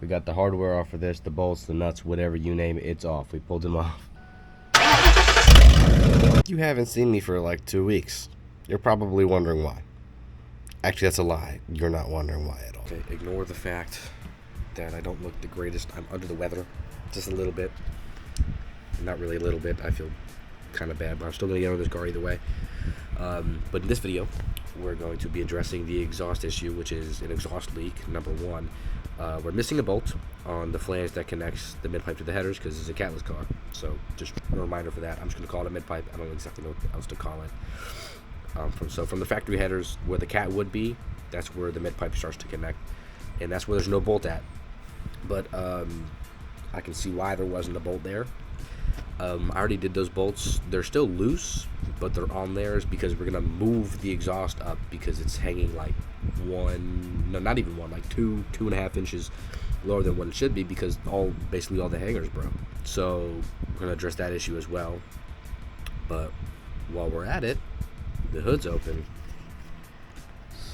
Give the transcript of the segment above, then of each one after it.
We got the hardware off for this, the bolts, the nuts, whatever you name it, it's off. We pulled them off. You haven't seen me for like 2 weeks. You're probably wondering why. Actually, that's a lie. You're not wondering why at all. Okay, ignore the fact that I don't look the greatest. I'm under the weather just a little bit. Not really a little bit. I feel kind of bad, but I'm still going to get on this car either way. But in this video, we're going to be addressing the exhaust issue, which is an exhaust leak, number one. We're missing a bolt on the flange that connects the mid-pipe to the headers because it's a catless car. So just a reminder for that. I'm just going to call it a mid-pipe. I don't exactly know what else to call it. From the factory headers where the cat would be, that's where the mid-pipe starts to connect. And that's where there's no bolt at. But I can see why there wasn't a bolt there. I already did those bolts. They're still loose, but they're on theirs because we're going to move the exhaust up because it's hanging like not even one, like 2.5 inches lower than what it should be because basically all the hangers broke. So we're going to address that issue as well. But while we're at it, the hood's open.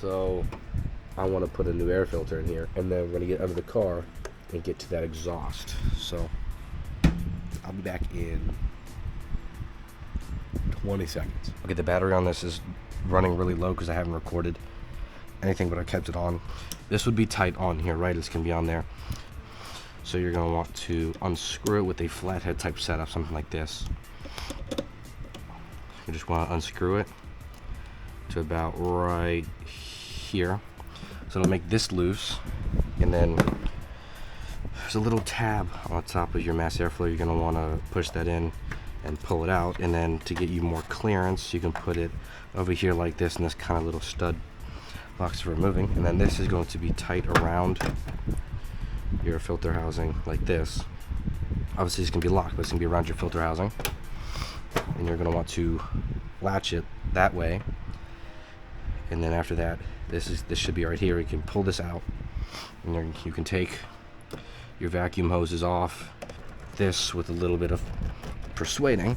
So I want to put a new air filter in here, and then we're going to get under the car and get to that exhaust. So I'll be back in 20 seconds. Okay, the battery on this is running really low because I haven't recorded anything, but I kept it on. This would be tight on here, right? It's going to be on there. So you're going to want to unscrew it with a flathead type setup, something like this. You just want to unscrew it to about right here. So it'll make this loose, and then there's a little tab on top of your mass airflow. You're going to want to push that in and pull it out, and then to get you more clearance you can put it over here like this, and this kind of little stud box for removing. And then this is going to be tight around your filter housing like this. Obviously it's going to be locked, but it's going to be around your filter housing, and you're going to want to latch it that way. And then after that, this should be right here. You can pull this out, and you can take your vacuum hoses off. This, with a little bit of persuading,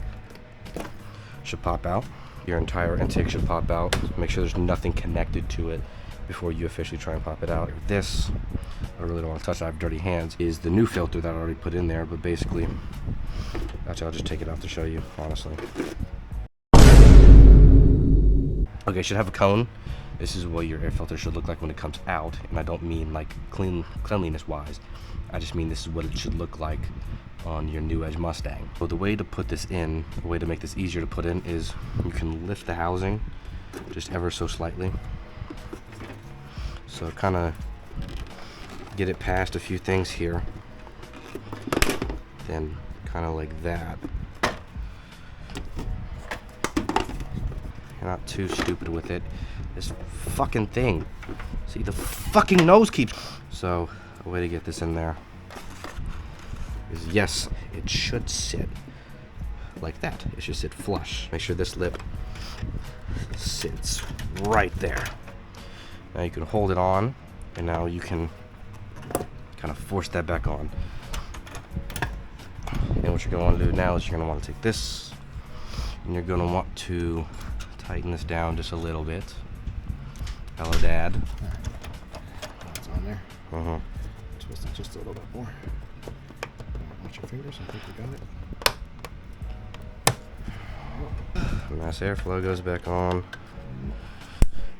should pop out. Your entire intake should pop out. Make sure there's nothing connected to it before you officially try and pop it out. This, I really don't want to touch it, I have dirty hands, is the new filter that I already put in there, but basically, actually I'll just take it out to show you, honestly. Okay, it should have a cone. This is what your air filter should look like when it comes out, and I don't mean like cleanliness wise. I just mean this is what it should look like on your new Edge Mustang. So the way to put this in, the way to make this easier to put in, is you can lift the housing just ever so slightly. So kind of get it past a few things here. Then kind of like that. You're not too stupid with it. This fucking thing. See, the fucking nose keeps... So, a way to get this in there is, yes, it should sit like that. It should sit flush. Make sure this lip sits right there. Now you can hold it on, and now you can kind of force that back on. And what you're going to want to do now is you're going to want to take this, and you're going to want to tighten this down just a little bit. Hello, Dad. It's on there. Twist it just a little bit more. Watch your fingers. I think we got it. Mass airflow goes back on.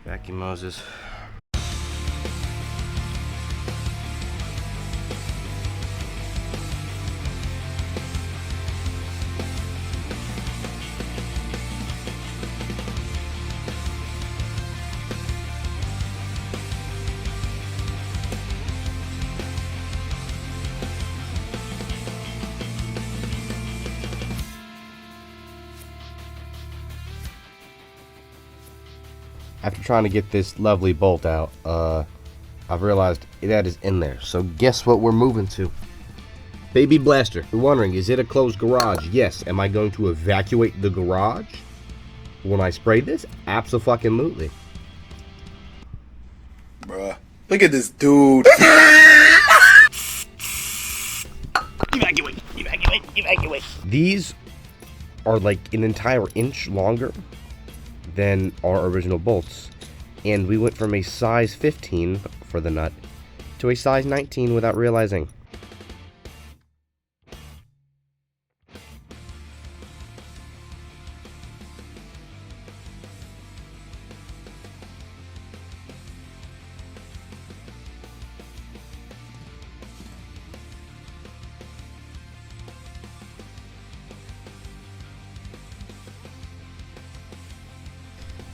Vacuum hoses. After trying to get this lovely bolt out, I've realized that is in there. So guess what we're moving to? Baby blaster. You're wondering, is it a closed garage? Yes. Am I going to evacuate the garage when I spray this? Abso-fucking-lutely. Bruh. Look at this dude. Evacuate, evacuate, evacuate. These are like an entire inch longer than our original bolts, and we went from a size 15 for the nut to a size 19 without realizing.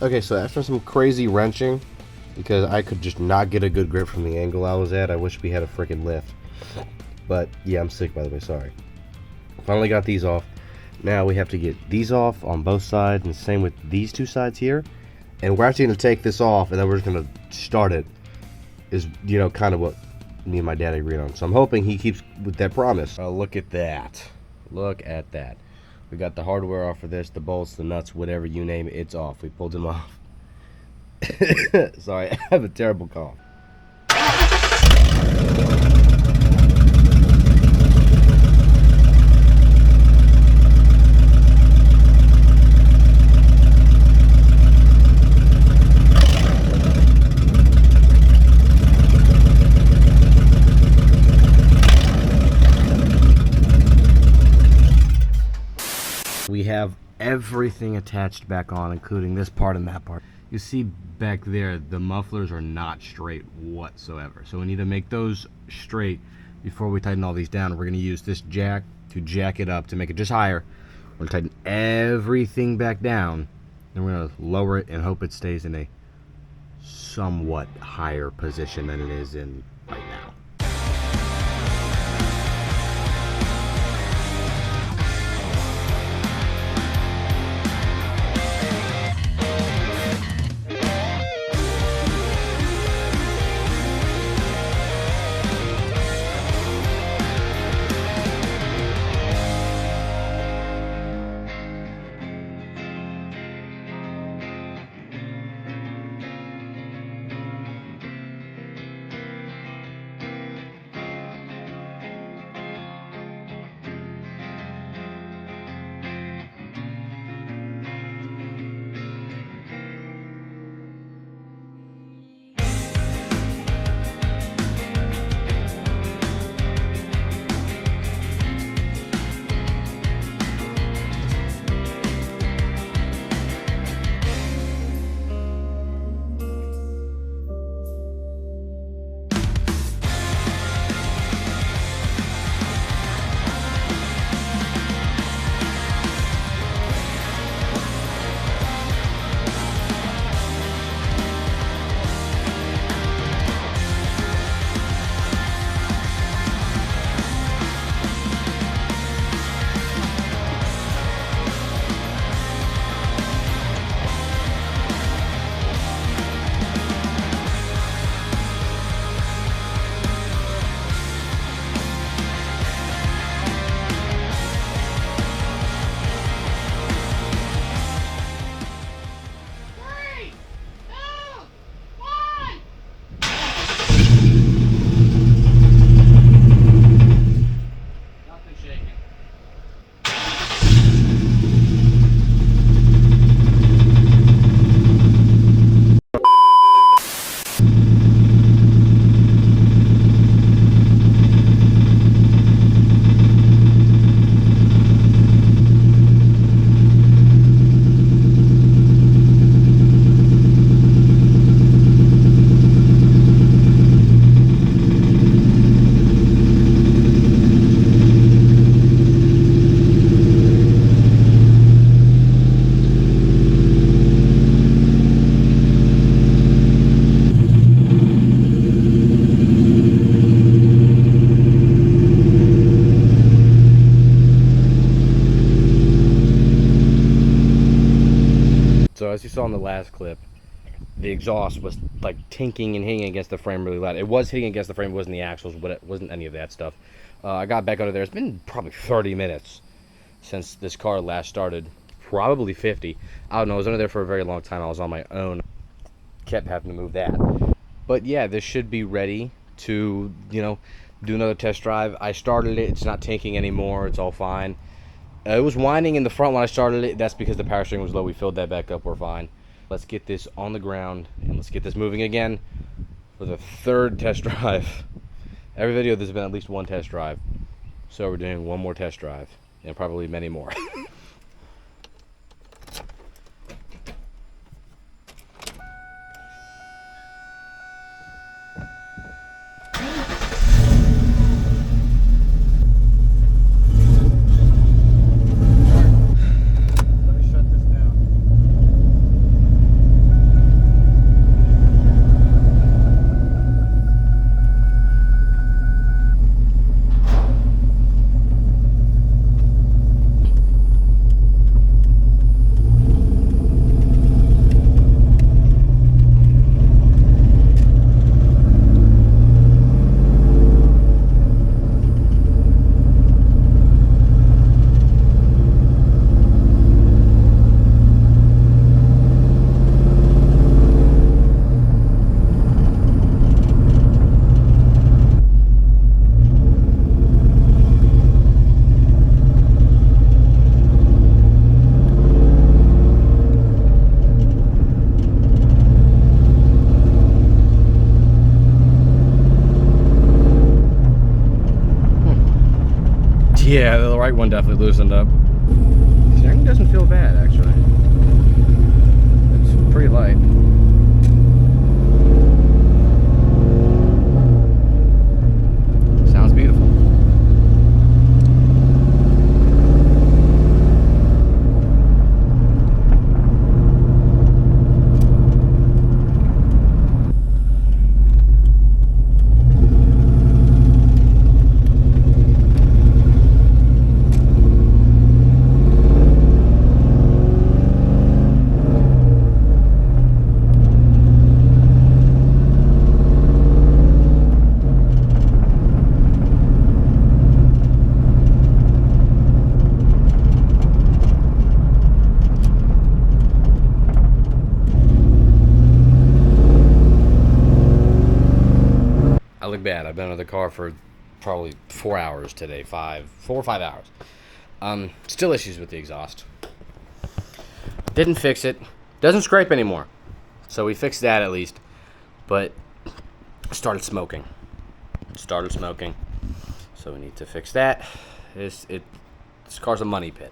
Okay, so after some crazy wrenching, because I could just not get a good grip from the angle I was at, I wish we had a freaking lift. But yeah, I'm sick, by the way, sorry. Finally got these off. Now we have to get these off on both sides, and same with these two sides here. And we're actually going to take this off, and then we're just going to start it. Is, you know, kind of what me and my dad agreed on. So I'm hoping he keeps with that promise. Oh, look at that. Look at that. We got the hardware off for this, the bolts, the nuts, whatever you name it, it's off. We pulled them off. Sorry, I have a terrible cough. We have everything attached back on, including this part and that part. You see back there, the mufflers are not straight whatsoever. So we need to make those straight before we tighten all these down. We're going to use this jack to jack it up to make it just higher. We're going to tighten everything back down. Then we're going to lower it and hope it stays in a somewhat higher position than it is in right now. So as you saw in the last clip, the exhaust was like tinking and hitting against the frame really loud. It was hitting against the frame, it wasn't the axles, but it wasn't any of that stuff. I got back under there. It's been probably 30 minutes since this car last started. Probably 50. I don't know. I was under there for a very long time. I was on my own. Kept having to move that. But yeah, this should be ready to, you know, do another test drive. I started it. It's not tinking anymore. It's all fine. It was whining in the front when I started it. That's because the power steering was low. We filled that back up. We're fine. Let's get this on the ground and let's get this moving again for the third test drive. Every video there's been at least one test drive. So we're doing one more test drive, and probably many more. Let me shut this down. Yeah, the right one definitely loosened up. Steering doesn't feel bad, actually. It's pretty light. Sounds beautiful. I look bad. I've been in the car for probably 4 hours today. 4 or 5 hours. Still issues with the exhaust. Didn't fix it. Doesn't scrape anymore. So we fixed that at least. But started smoking. So we need to fix that. This car's a money pit.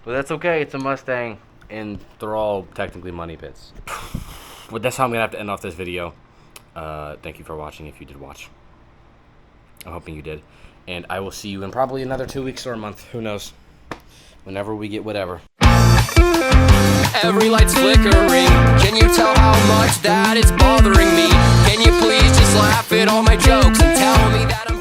But that's okay. It's a Mustang. And they're all technically money pits. But that's how I'm going to have to end off this video. Thank you for watching if you did watch. I'm hoping you did. And I will see you in probably another 2 weeks or a month. Who knows? Whenever we get whatever. Every light's flickering. Can you tell how much that is bothering me? Can you please just laugh at all my jokes and tell me that I'm